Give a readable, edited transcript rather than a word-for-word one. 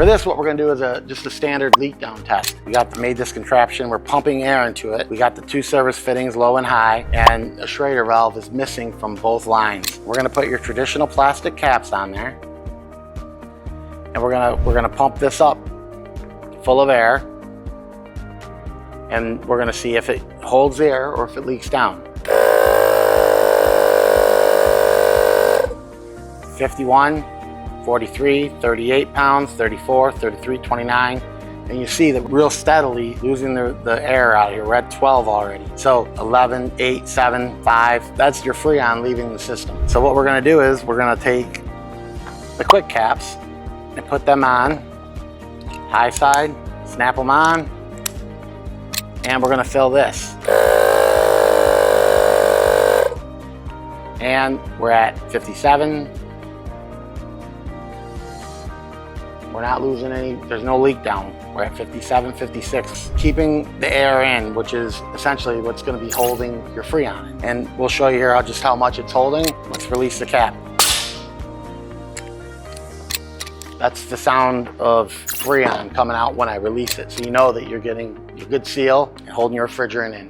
For this, what we're gonna do is just a standard leak down test. We made this contraption, we're pumping air into it. We got the 2 service fittings, low and high, and a Schrader valve is missing from both lines. We're gonna put your traditional plastic caps on there, and we're gonna pump this up full of air, and we're gonna see if it holds air or if it leaks down. 51, 43, 38 pounds, 34, 33, 29. And you see that real steadily losing the air out here. We're at 12 already. So 11, 8, 7, 5, that's your Freon leaving the system. So what we're gonna do is we're gonna take the Quickcaps and put them on, high side, snap them on, and we're gonna fill this. And we're at 57. We're not losing any, there's no leak down. We're at 57, 56. Keeping the air in, which is essentially what's gonna be holding your Freon. And we'll show you here just how much it's holding. Let's release the cap. That's the sound of Freon coming out when I release it. So you know that you're getting a good seal and holding your refrigerant in.